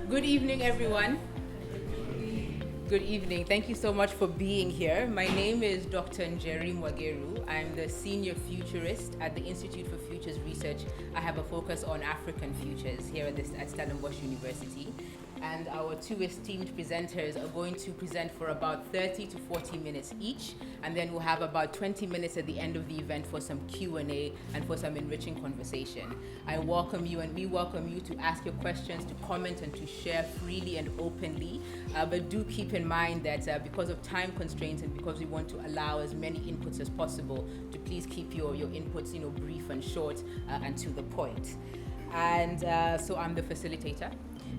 Good evening, everyone. Good evening. Thank you so much for being here. My name is Dr. Njeri Mwageru. I'm the Senior Futurist at the Institute for Futures Research. I have a focus on African futures here at Stellenbosch University. And our two esteemed presenters are going to present for about 30 to 40 minutes each, and then we'll have about 20 minutes at the end of the event for some Q&A and for some enriching conversation. I welcome you, and we welcome you to ask your questions, to comment, and to share freely and openly. But do keep in mind that because of time constraints and because we want to allow as many inputs as possible, to please keep your inputs brief and short and to the point. And so I'm the facilitator.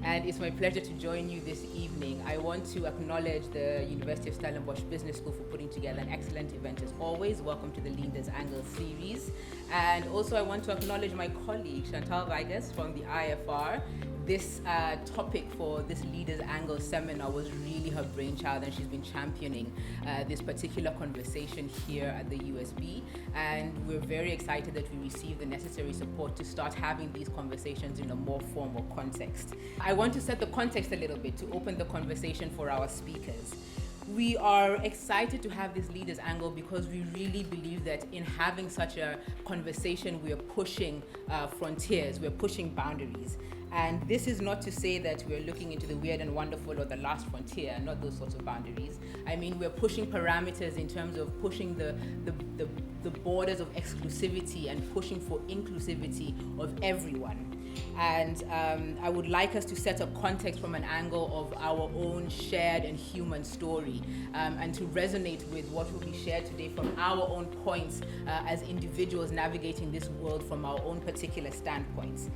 And it's my pleasure to join you this evening. I want to acknowledge the University of Stellenbosch Business School for putting together an excellent event as always. Welcome to the Leaders Angle series. And also I want to acknowledge my colleague, Chantal Weiges from the IFR. This topic for this Leaders Angle seminar was really her brainchild, and she's been championing this particular conversation here at the USB. And we're very excited that we received the necessary support to start having these conversations in a more formal context. I want to set the context a little bit to open the conversation for our speakers. We are excited to have this Leaders Angle because we really believe that in having such a conversation, we are pushing frontiers, we're pushing boundaries. And this is not to say that we're looking into the weird and wonderful or the last frontier, not those sorts of boundaries. I mean, we're pushing parameters in terms of pushing the borders of exclusivity and pushing for inclusivity of everyone. And I would like us to set a context from an angle of our own shared and human story, and to resonate with what will be shared today from our own points as individuals navigating this world from our own particular standpoints.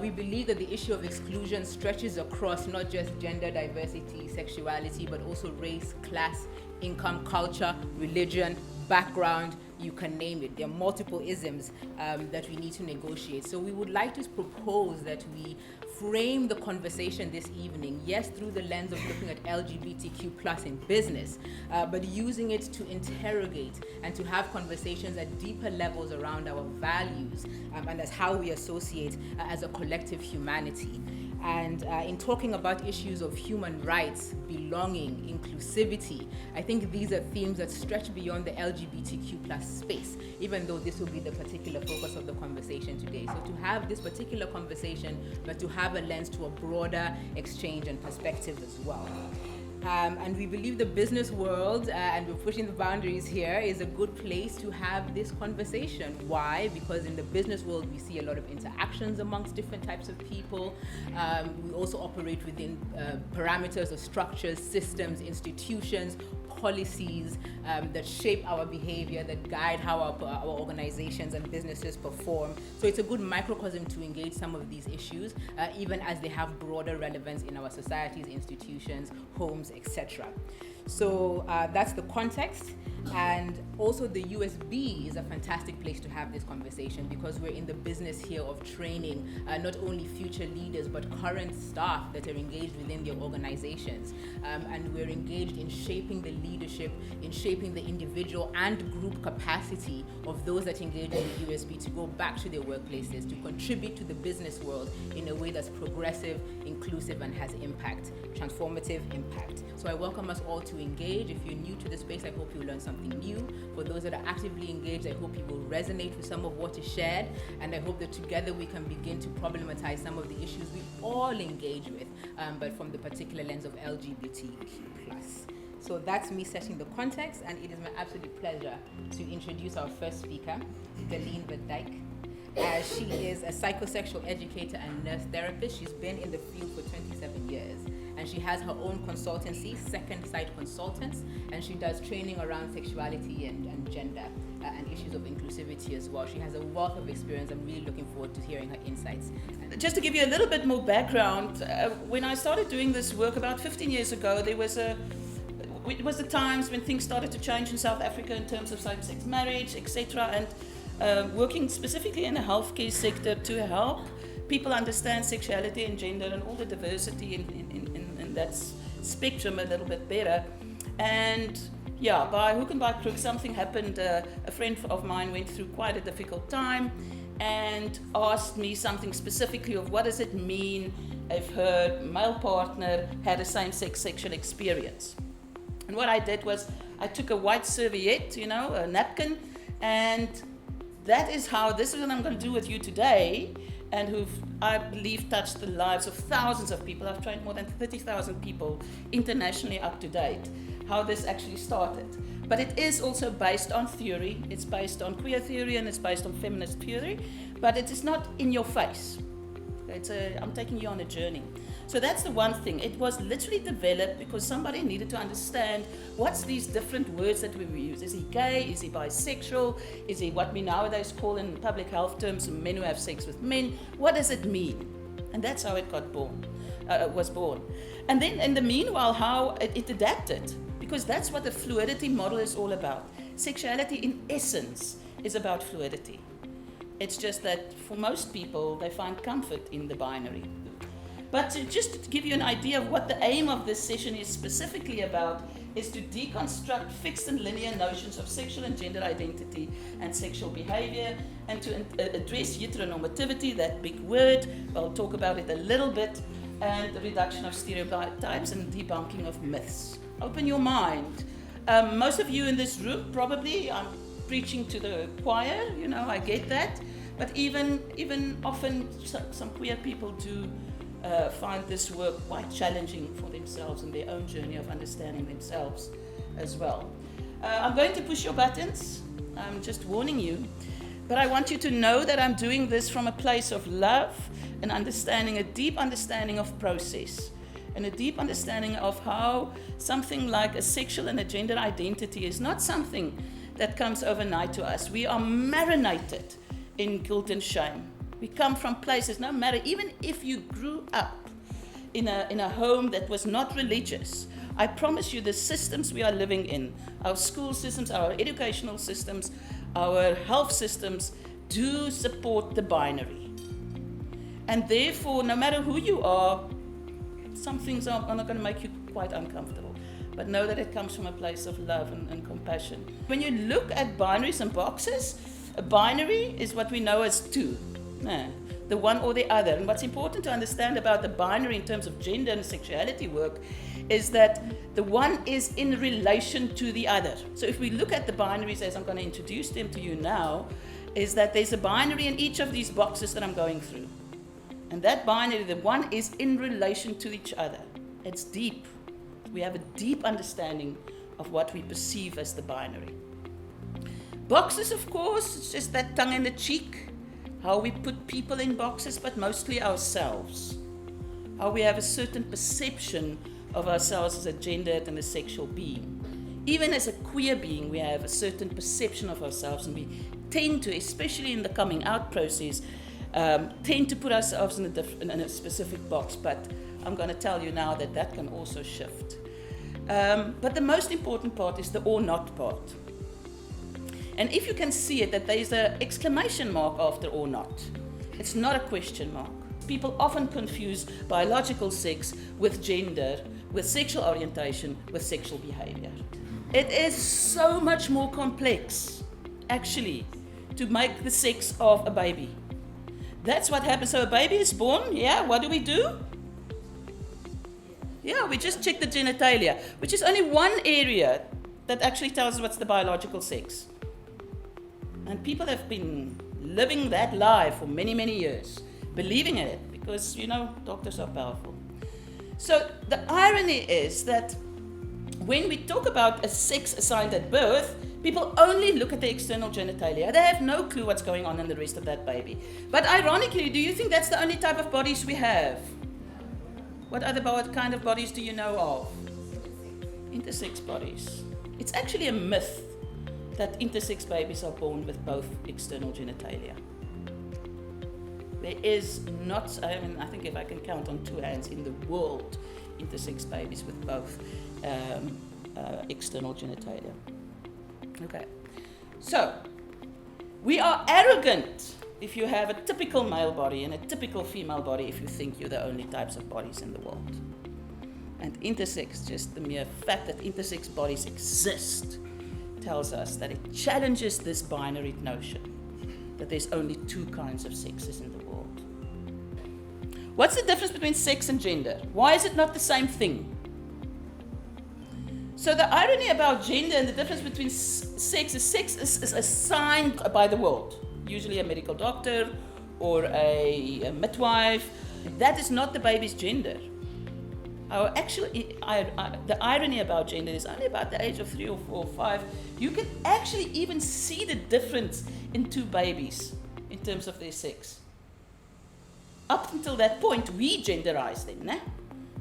We believe that the issue of exclusion stretches across not just gender diversity, sexuality, but also race, class, income, culture, religion, background, you can name it. There are multiple isms that we need to negotiate. So we would like to propose that we frame the conversation this evening, yes, through the lens of looking at LGBTQ+ in business, but using it to interrogate and to have conversations at deeper levels around our values and as how we associate as a collective humanity. And in talking about issues of human rights, belonging, inclusivity, I think these are themes that stretch beyond the LGBTQ+ space, even though this will be the particular focus of the conversation today. So to have this particular conversation, but to have a lens to a broader exchange and perspective as well. And we believe the business world, and we're pushing the boundaries here, is a good place to have this conversation. Why? Because in the business world, we see a lot of interactions amongst different types of people. We also operate within parameters of structures, systems, institutions, policies that shape our behavior, that guide how our organizations and businesses perform. So it's a good microcosm to engage some of these issues, even as they have broader relevance in our societies, institutions, homes, etc. So that's the context. And also the USB is a fantastic place to have this conversation because we're in the business here of training not only future leaders but current staff that are engaged within their organizations. And we're engaged in shaping the leadership, in shaping the individual and group capacity of those that engage in the USB to go back to their workplaces, to contribute to the business world in a way that's progressive, inclusive, and has impact, transformative impact. So I welcome us all to engage. If you're new to the space, I hope you learn something new. For those that are actively engaged, I hope you will resonate with some of what is shared, and I hope that together we can begin to problematize some of the issues we all engage with, but from the particular lens of LGBTQ+. So that's me setting the context, and it is my absolute pleasure to introduce our first speaker, Galeen Verdijk. She is a psychosexual educator and nurse therapist. She's been in the field for 27 years. And she has her own consultancy, Second Sight Consultants, and she does training around sexuality and gender and issues of inclusivity as well. She has a wealth of experience. I'm really looking forward to hearing her insights. Just to give you a little bit more background, when I started doing this work about 15 years ago, it was the times when things started to change in South Africa in terms of same-sex marriage, etc., and working specifically in the healthcare sector to help people understand sexuality and gender and all the diversity in that spectrum a little bit better. And yeah, by hook and by crook, something happened. A friend of mine went through quite a difficult time and asked me something specifically of what does it mean if her male partner had a same-sex sexual experience. And what I did was I took a white serviette, a napkin, and this is what I'm going to do with you today, and who've, I believe, touched the lives of thousands of people. I've trained more than 30,000 people internationally up to date, how this actually started. But it is also based on theory. It's based on queer theory and it's based on feminist theory, but it is not in your face. I'm taking you on a journey. So that's the one thing. It was literally developed because somebody needed to understand what's these different words that we use. Is he gay? Is he bisexual? Is he what we nowadays call in public health terms men who have sex with men? What does it mean? And that's how it was born. And then in the meanwhile, how it adapted, because that's what the fluidity model is all about. Sexuality in essence is about fluidity. It's just that for most people, they find comfort in the binary. But just to give you an idea of what the aim of this session is specifically about, is to deconstruct fixed and linear notions of sexual and gender identity and sexual behavior, and to address heteronormativity, that big word. I'll talk about it a little bit, and the reduction of stereotypes and debunking of myths. Open your mind. Most of you in this room, probably, I'm preaching to the choir, I get that. But even often, some queer people do find this work quite challenging for themselves and their own journey of understanding themselves as well. I'm going to push your buttons. I'm just warning you. But I want you to know that I'm doing this from a place of love and understanding, a deep understanding of process, and a deep understanding of how something like a sexual and a gender identity is not something that comes overnight to us. We are marinated in guilt and shame. We come from places, no matter, even if you grew up in a home that was not religious, I promise you the systems we are living in, our school systems, our educational systems, our health systems, do support the binary. And therefore, no matter who you are, some things are not going to make you quite uncomfortable. But know that it comes from a place of love and compassion. When you look at binaries and boxes, a binary is what we know as two. The one or the other. And what's important to understand about the binary in terms of gender and sexuality work is that the one is in relation to the other. So if we look at the binaries as I'm going to introduce them to you now, is that there's a binary in each of these boxes that I'm going through. And that binary, the one is in relation to each other. It's deep. We have a deep understanding of what we perceive as the binary. Boxes, of course, it's just that tongue in the cheek, how we put people in boxes, but mostly ourselves. How we have a certain perception of ourselves as a gendered and a sexual being. Even as a queer being, we have a certain perception of ourselves, and we tend to, especially in the coming out process, tend to put ourselves in a specific box. But I'm going to tell you now that that can also shift. But the most important part is the or not part. And if you can see it, that there is an exclamation mark after or not. It's not a question mark. People often confuse biological sex with gender, with sexual orientation, with sexual behavior. It is so much more complex, actually, to make the sex of a baby. That's what happens. So a baby is born, what do? We just check the genitalia, which is only one area that actually tells us what's the biological sex. And people have been living that lie for many, many years, believing in it, because, doctors are powerful. So the irony is that when we talk about a sex assigned at birth, people only look at the external genitalia. They have no clue what's going on in the rest of that baby. But ironically, do you think that's the only type of bodies we have? What kind of bodies do you know of? Intersex bodies. It's actually a myth that intersex babies are born with both external genitalia. There is not, I think if I can count on two hands in the world, intersex babies with both external genitalia. Okay, so we are arrogant if you have a typical male body and a typical female body if you think you're the only types of bodies in the world. And intersex, just the mere fact that intersex bodies exist, tells us that it challenges this binary notion that there's only two kinds of sexes in the world. What's the difference between sex and gender? Why is it not the same thing? So the irony about gender and the difference between sex is assigned by the world, usually a medical doctor or a midwife. That is not the baby's gender. The irony about gender is only about the age of 3 or 4 or 5. You can actually even see the difference in two babies in terms of their sex. Up until that point, we genderize them. Né?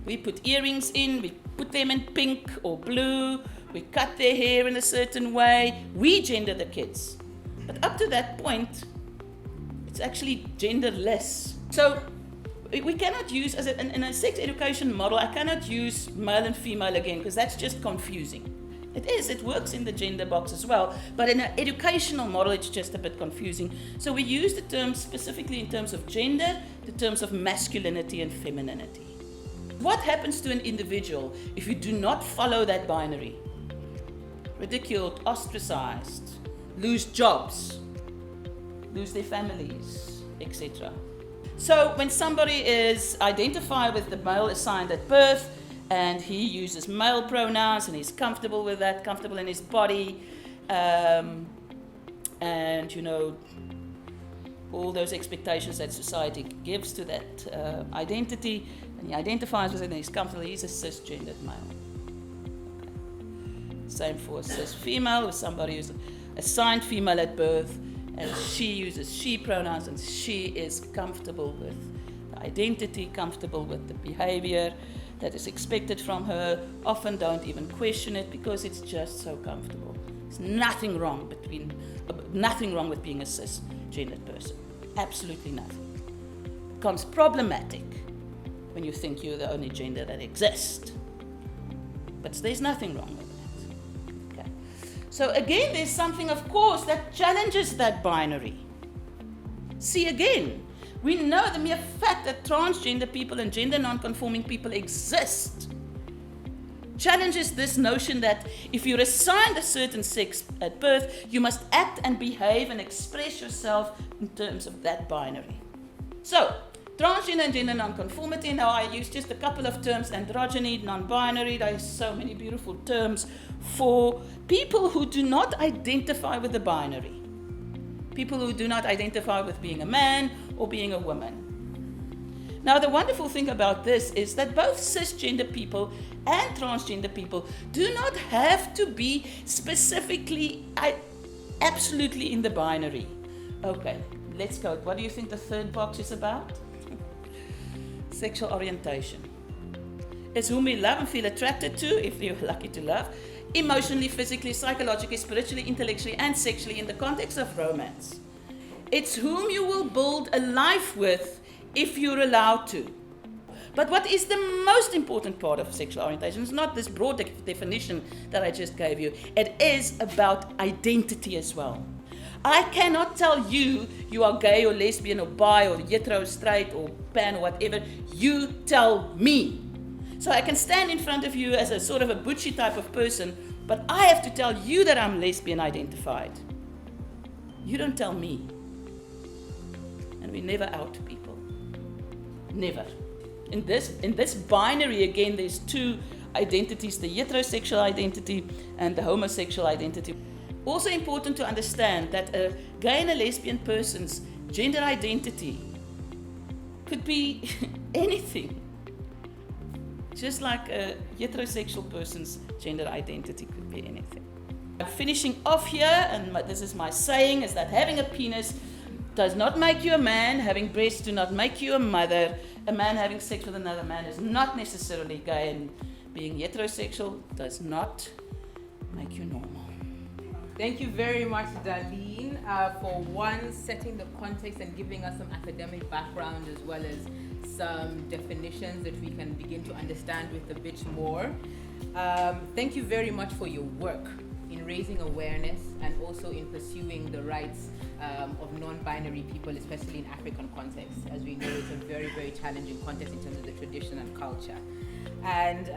We put earrings in, we put them in pink or blue, we cut their hair in a certain way. We gender the kids. But up to that point, it's actually genderless. So we cannot use, in a sex education model, I cannot use male and female again, because that's just confusing. It works in the gender box as well, but in an educational model, it's just a bit confusing. So we use the terms specifically in terms of gender, the terms of masculinity and femininity. What happens to an individual if you do not follow that binary? Ridiculed, ostracized, lose jobs, lose their families, etc. So when somebody is identified with the male assigned at birth, and he uses male pronouns, and he's comfortable with that, comfortable in his body, and all those expectations that society gives to that identity, and he identifies with it and he's comfortable, he's a cisgendered male. Okay. Same for a cis female, with somebody who's assigned female at birth, and she uses she pronouns, and she is comfortable with the identity, comfortable with the behavior that is expected from her, often don't even question it because it's just so comfortable. There's nothing wrong with being a cisgendered person. Absolutely nothing. It becomes problematic when you think you're the only gender that exists. But there's nothing wrong with that. Okay. So again, there's something, of course, that challenges that binary. See, again, we know the mere fact that transgender people and gender non-conforming people exist challenges this notion that if you're assigned a certain sex at birth, you must act and behave and express yourself in terms of that binary. So, transgender and gender non-conformity, now I use just a couple of terms, androgyny, non-binary, there are so many beautiful terms for people who do not identify with the binary. People who do not identify with being a man or being a woman. Now, the wonderful thing about this is that both cisgender people and transgender people do not have to be specifically, absolutely in the binary. Okay, let's go. What do you think the third box is about? Sexual orientation. It's whom we love and feel attracted to, if you're lucky to love, emotionally, physically, psychologically, spiritually, intellectually, and sexually in the context of romance. It's whom you will build a life with if you're allowed to. But what is the most important part of sexual orientation is not this broad definition that I just gave you. It is about identity as well. I cannot tell you you are gay or lesbian or bi or hetero, straight or pan or whatever. You tell me. So I can stand in front of you as a sort of a butchy type of person, but I have to tell you that I'm lesbian identified. You don't tell me. And we never out people. Never. In this binary, again, there's two identities, the heterosexual identity and the homosexual identity. Also important to understand that a gay and a lesbian person's gender identity could be anything. Just like a heterosexual person's gender identity could be anything. I'm finishing off here, and this is my saying, is that having a penis does not make you a man, having breasts do not make you a mother, a man having sex with another man is not necessarily gay, and being heterosexual does not make you normal. Thank you very much, Darlene, for setting the context and giving us some academic background as well as some definitions that we can begin to understand with a bit more. Thank you very much for your work in raising awareness and also in pursuing the rights of non-binary people, especially in African contexts. As we know, it's a very, very challenging context in terms of the tradition and culture. And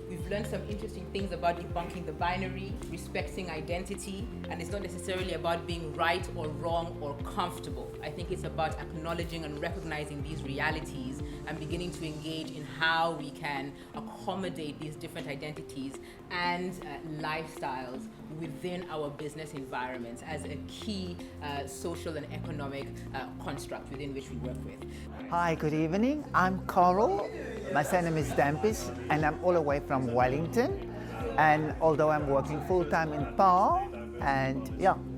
we've learned some interesting things about debunking the binary, respecting identity, and it's not necessarily about being right or wrong or comfortable. I think it's about acknowledging and recognizing these realities and beginning to engage in how we can accommodate these different identities and lifestyles within our business environments as a key social and economic construct within which we work with. Hi, good evening. I'm Coral. My surname is Dampis, and I'm all the way from Wellington. And although I'm working full-time in PAR, and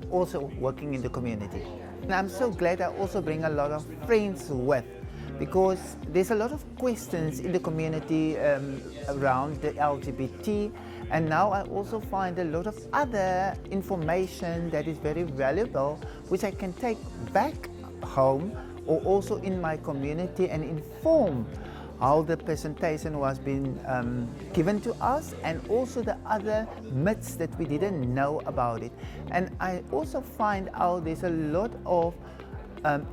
also working in the community. And I'm so glad I also bring a lot of friends with, because there's a lot of questions in the community around the LGBT, and now I also find a lot of other information that is very valuable, which I can take back home or also in my community and inform how the presentation was being given to us, and also the other myths that we didn't know about it. And I also find out there's a lot of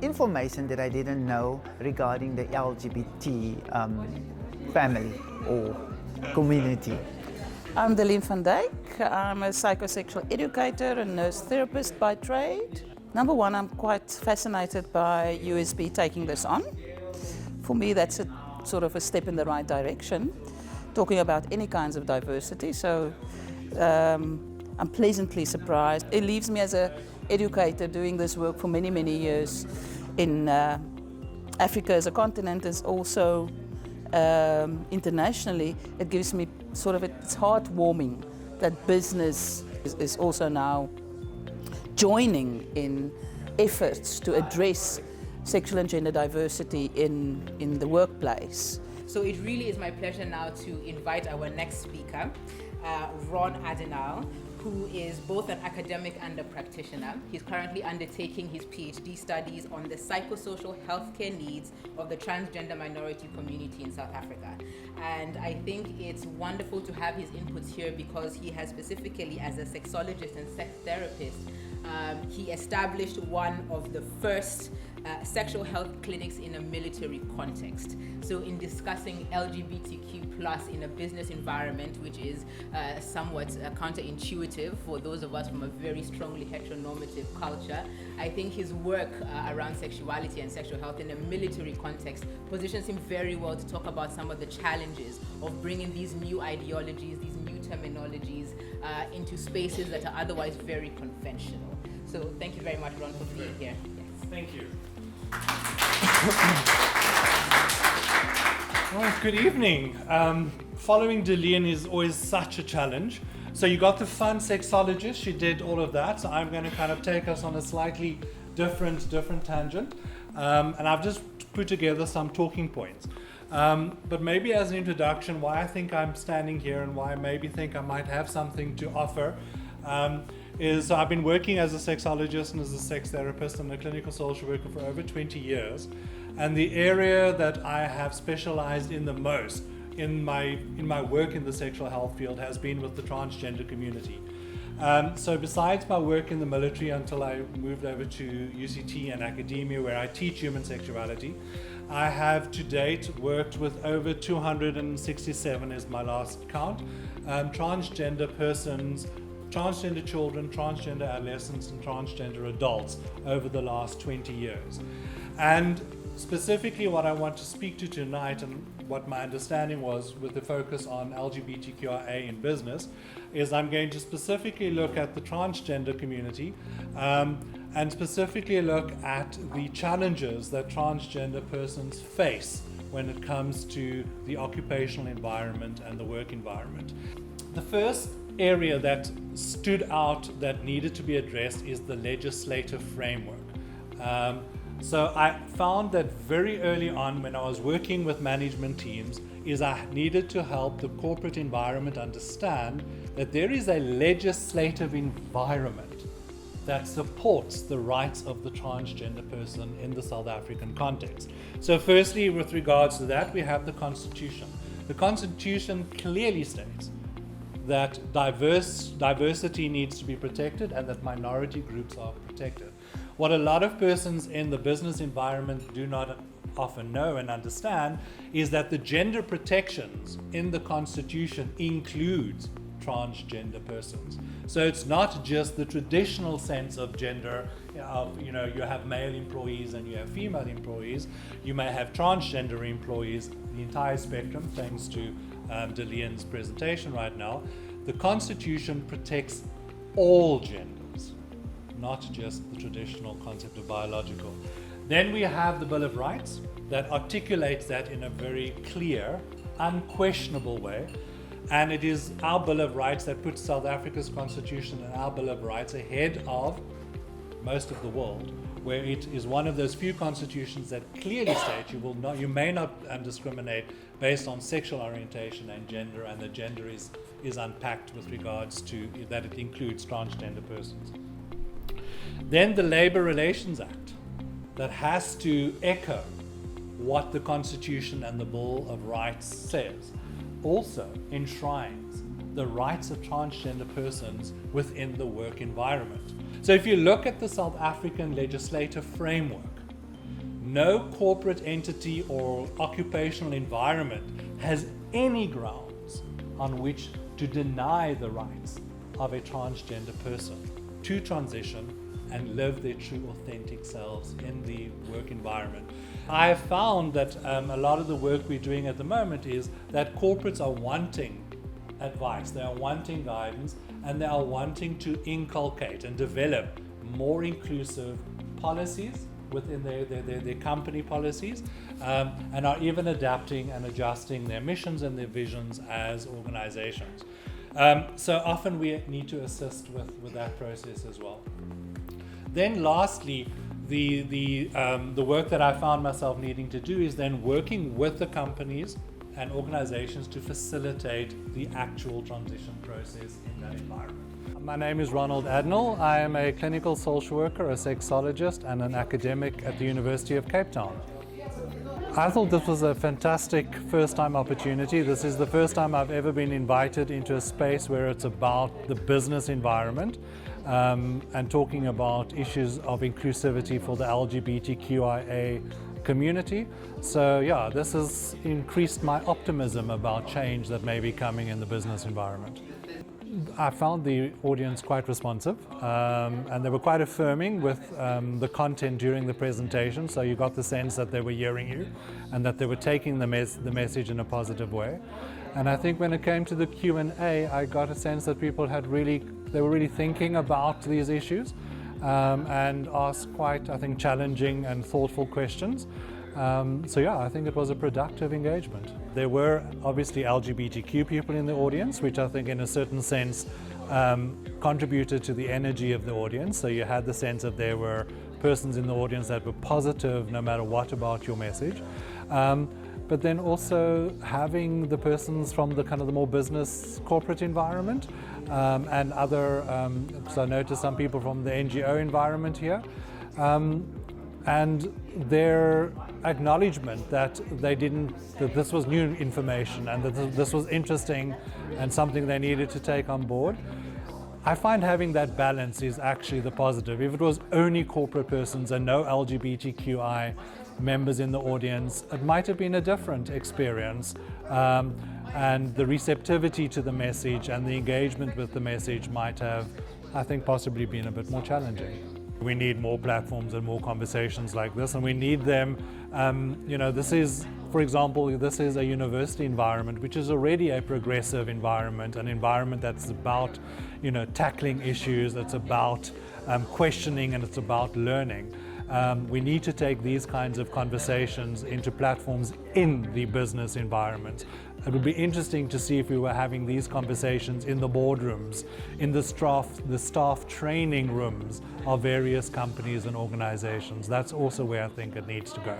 information that I didn't know regarding the LGBT family or community. I'm Delene van Dijk. I'm a psychosexual educator and nurse therapist by trade. Number one, I'm quite fascinated by USB taking this on. For me, that's a sort of a step in the right direction, talking about any kinds of diversity. So I'm pleasantly surprised. It leaves me as an educator doing this work for many, many years in Africa as a continent, is also internationally. It gives me sort of, it's heartwarming that business is also now joining in efforts to address sexual and gender diversity in the workplace. So it really is my pleasure now to invite our next speaker, Ron Adenal, who is both an academic and a practitioner. He's currently undertaking his PhD studies on the psychosocial healthcare needs of the transgender minority community in South Africa. And I think it's wonderful to have his inputs here because he has specifically, as a sexologist and sex therapist, he established one of the first sexual health clinics in a military context. So in discussing LGBTQ plus in a business environment, which is somewhat counterintuitive for those of us from a very strongly heteronormative culture, I think his work around sexuality and sexual health in a military context positions him very well to talk about some of the challenges of bringing these new ideologies, these new terminologies into spaces that are otherwise very conventional. So thank you very much, Ron, for being here. Yes. Thank you. Right, good evening. Following Delene is always such a challenge. So you got the fun sexologist, she did all of that. So I'm going to kind of take us on a slightly different tangent. And I've just put together some talking points. But maybe as an introduction, why I think I'm standing here and why I maybe think I might have something to offer is I've been working as a sexologist and as a sex therapist and a clinical social worker for over 20 years. And the area that I have specialized in the most in my work in the sexual health field has been with the transgender community. So besides my work in the military until I moved over to UCT and academia where I teach human sexuality, I have to date worked with over 267 is my last count, transgender persons, transgender children, transgender adolescents and transgender adults over the last 20 years. And specifically what I want to speak to tonight and what my understanding was with the focus on LGBTQIA in business is I'm going to specifically look at the transgender community and specifically look at the challenges that transgender persons face when it comes to the occupational environment and the work environment. The first area that stood out that needed to be addressed is the legislative framework. So I found that very early on when I was working with management teams is I needed to help the corporate environment understand that there is a legislative environment that supports the rights of the transgender person in the South African context. So firstly, with regards to that, we have the Constitution. The Constitution clearly states that diversity needs to be protected and that minority groups are protected. What a lot of persons in the business environment do not often know and understand is that the gender protections in the Constitution includes transgender persons. So it's not just the traditional sense of gender of, you have male employees and you have female employees. You may have transgender employees, the entire spectrum, thanks to Delian's presentation right now. The Constitution protects all genders, not just the traditional concept of biological. Then we have the Bill of Rights that articulates that in a very clear, unquestionable way. And it is our Bill of Rights that puts South Africa's Constitution and our Bill of Rights ahead of most of the world, where it is one of those few constitutions that clearly state you may not discriminate based on sexual orientation and gender, and the gender is unpacked with regards to that it includes transgender persons. Then the Labour Relations Act that has to echo what the Constitution and the Bill of Rights says also enshrines the rights of transgender persons within the work environment. So if you look at the South African legislative framework, no corporate entity or occupational environment has any grounds on which to deny the rights of a transgender person to transition and live their true authentic selves in the work environment. I have found that a lot of the work we're doing at the moment is that corporates are wanting advice, they are wanting guidance, and they are wanting to inculcate and develop more inclusive policies within their company policies, and are even adapting and adjusting their missions and their visions as organizations. So often we need to assist with that process as well. Then lastly, the work that I found myself needing to do is then working with the companies and organizations to facilitate the actual transition process in that environment. My name is Ronald Adnell. I am a clinical social worker, a sexologist, and an academic at the University of Cape Town. I thought this was a fantastic first-time opportunity. This is the first time I've ever been invited into a space where it's about the business environment and talking about issues of inclusivity for the LGBTQIA community. So yeah, this has increased my optimism about change that may be coming in the business environment. I found the audience quite responsive, and they were quite affirming with the content during the presentation, so you got the sense that they were hearing you and that they were taking the message in a positive way. And I think when it came to the Q&A, I got a sense that people they were really thinking about these issues and asked quite, I think, challenging and thoughtful questions. So yeah, I think it was a productive engagement. There were obviously LGBTQ people in the audience, which I think in a certain sense contributed to the energy of the audience. So you had the sense that there were persons in the audience that were positive no matter what about your message. But then also having the persons from the kind of the more business corporate environment and other, so I noticed some people from the NGO environment here. And their acknowledgement that that this was new information and that this was interesting and something they needed to take on board. I find having that balance is actually the positive. If it was only corporate persons and no LGBTQI members in the audience, it might have been a different experience. And the receptivity to the message and the engagement with the message might have, I think, possibly been a bit more challenging. We need more platforms and more conversations like this, and we need them. This is, for example, this is a university environment, which is already a progressive environment, an environment that's about, tackling issues, it's about questioning, and it's about learning. We need to take these kinds of conversations into platforms in the business environment. It would be interesting to see if we were having these conversations in the boardrooms, in the staff training rooms of various companies and organizations. That's also where I think it needs to go.